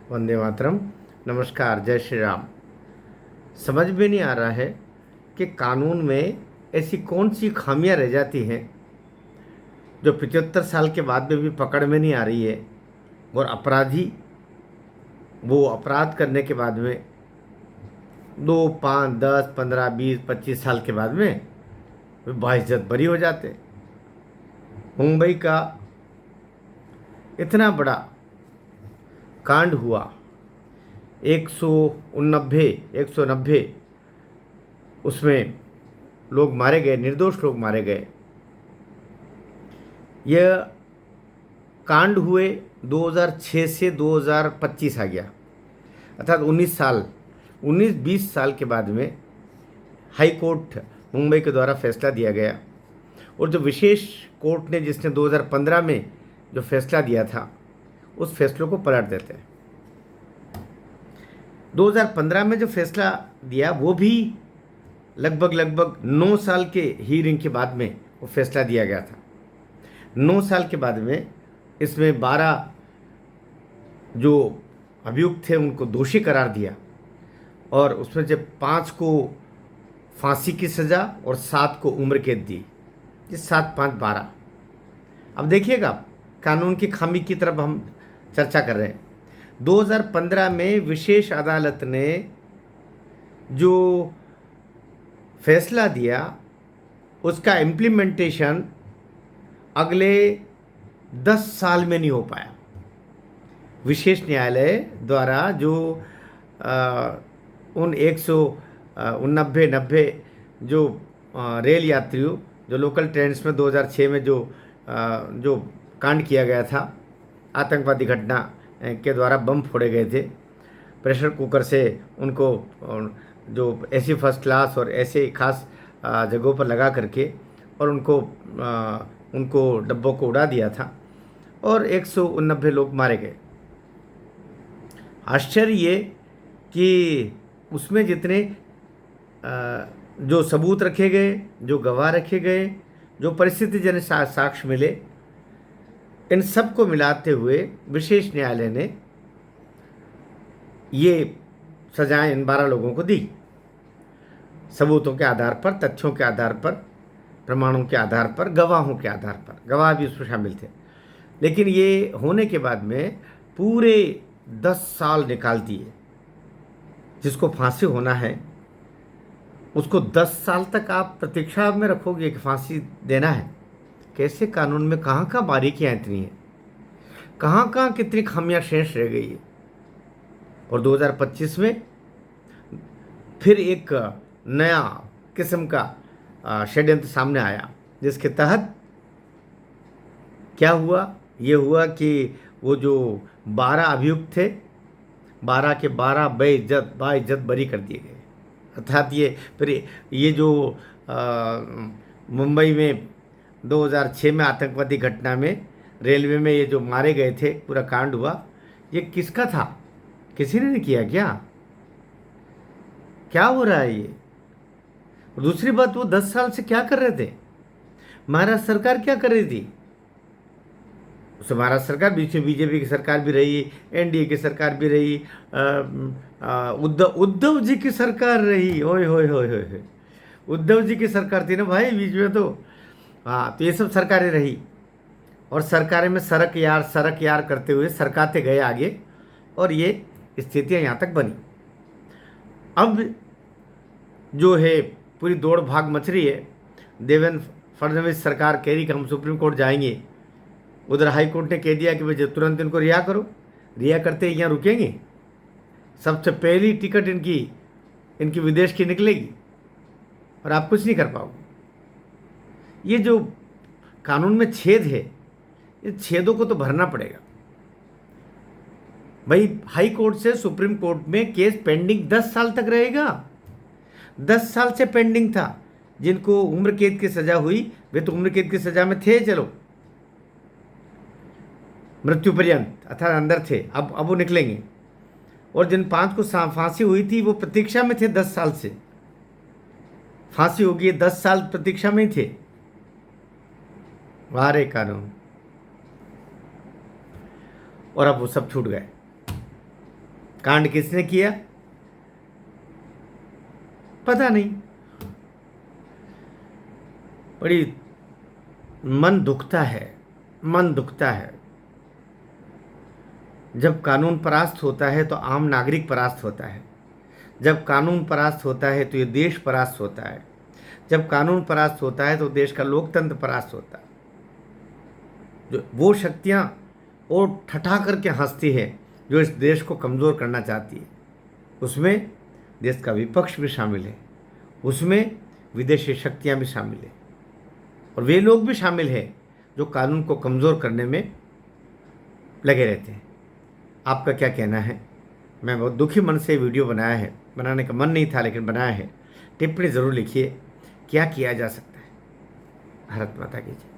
वंदे मातरम। नमस्कार, जय श्री राम। समझ में नहीं आ रहा है कि कानून में ऐसी कौन सी खामियां रह जाती हैं जो 75 साल के बाद में भी पकड़ में नहीं आ रही है। और अपराधी वो अपराध करने के बाद में 2, 5, 10, 15, 20, 25 साल के बाद में वे बाइज्जत बरी हो जाते। मुंबई का इतना बड़ा कांड हुआ, 190 उसमें लोग मारे गए, निर्दोष लोग मारे गए। यह कांड हुए 2006 से 2025 आ गया, अर्थात 19 साल के बाद में हाई कोर्ट मुंबई के द्वारा फैसला दिया गया। और जो विशेष कोर्ट ने जिसने 2015 में जो फैसला दिया था, उस फैसलों को पलट देते हैं। 2015 में जो फैसला दिया वो भी लगभग 9 साल के हीयरिंग के बाद में वो फैसला दिया गया था। 9 साल के बाद में इसमें 12 जो अभियुक्त थे उनको दोषी करार दिया, और उसमें जब 5 को फांसी की सज़ा और 7 को उम्र कैद दी। ये 7, 5, 12। अब देखिएगा, कानून की खामी की तरफ हम चर्चा कर रहे हैं। 2015 में विशेष अदालत ने जो फैसला दिया उसका इम्प्लीमेंटेशन अगले 10 साल में नहीं हो पाया। विशेष न्यायालय द्वारा जो उन 190 जो रेल यात्रियों, जो लोकल ट्रेन्स में 2006 में जो कांड किया गया था, आतंकवादी घटना के द्वारा बम फोड़े गए थे प्रेशर कुकर से, उनको जो ऐसी फर्स्ट क्लास और ऐसे खास जगहों पर लगा करके और उनको डब्बों को उड़ा दिया था, और 190 लोग मारे गए। आश्चर्य ये कि उसमें जितने जो सबूत रखे गए, जो गवाह रखे गए, जो परिस्थितिजन्य साक्ष्य मिले, इन सब को मिलाते हुए विशेष न्यायालय ने ये सजाएं इन 12 लोगों को दी। सबूतों के आधार पर, तथ्यों के आधार पर, प्रमाणों के आधार पर, गवाहों के आधार पर। गवाह भी उसमें शामिल थे। लेकिन ये होने के बाद में पूरे 10 साल निकाल दिए। जिसको फांसी होना है उसको 10 साल तक आप प्रतीक्षा में रखोगे कि फांसी देना है? कैसे? कानून में कहाँ बारीकियाँ इतनी हैं, कहाँ कितनी खामियां शेष रह गई है। और 2025 में फिर एक नया किस्म का षड्यंत्र सामने आया, जिसके तहत क्या हुआ? ये हुआ कि वो जो 12 अभियुक्त थे, 12 के 12 बाइज्जत बरी कर दिए गए। अर्थात ये जो मुंबई में 2006 में आतंकवादी घटना में रेलवे में ये जो मारे गए थे, पूरा कांड हुआ, ये किसका था? किसी ने नहीं किया क्या हो रहा है ये? दूसरी बात, वो 10 साल से क्या कर रहे थे? महाराष्ट्र सरकार क्या कर रही थी? उस महाराष्ट्र सरकार बीच में बीजेपी की सरकार भी रही, एनडीए की सरकार भी रही, उद्धव जी की सरकार रही। ओए होए होए होए, उद्धव जी की सरकार थी ना भाई बीच में तो। हाँ, तो ये सब सरकारें रही, और सरकारें में सरक यार करते हुए सरकाते गए आगे, और ये स्थितियाँ यहाँ तक बनी। अब जो है पूरी दौड़ भाग मच रही है। देवेंद्र फडणवीस सरकार कह रही कि हम सुप्रीम कोर्ट जाएंगे। उधर हाई कोर्ट ने कह दिया कि भाई तुरंत इनको रिहा करो। रिहा करते ही यहाँ रुकेंगे? सबसे पहली टिकट इनकी विदेश की निकलेगी, और आप कुछ नहीं कर पाओगे। ये जो कानून में छेद है, इस छेदों को तो भरना पड़ेगा भाई। हाई कोर्ट से सुप्रीम कोर्ट में केस पेंडिंग 10 साल तक रहेगा। 10 साल से पेंडिंग था। जिनको उम्र कैद की सजा हुई, वे तो उम्र कैद की सजा में थे, चलो मृत्यु पर्यंत, अर्थात अंदर थे। अब वो निकलेंगे। और जिन 5 को फांसी हुई थी, वो प्रतीक्षा में थे 10 साल से। फांसी होगी, 10 साल प्रतीक्षा में ही थे। वाह रे कानून। और अब वो सब छूट गए। कांड किसने किया पता नहीं। बड़ी मन दुखता है, मन दुखता है। जब कानून परास्त होता है तो आम नागरिक परास्त होता है। जब कानून परास्त होता है तो ये देश परास्त होता है। जब कानून परास्त होता है तो देश का लोकतंत्र परास्त होता है। जो वो शक्तियाँ वो ठठा करके हंसती है जो इस देश को कमज़ोर करना चाहती है, उसमें देश का विपक्ष भी शामिल है, उसमें विदेशी शक्तियाँ भी शामिल है, और वे लोग भी शामिल हैं जो कानून को कमज़ोर करने में लगे रहते हैं। आपका क्या कहना है? मैं बहुत दुखी मन से वीडियो बनाया है, बनाने का मन नहीं था लेकिन बनाया है। टिप्पणी ज़रूर लिखिए, क्या किया जा सकता है। भारत माता की जय।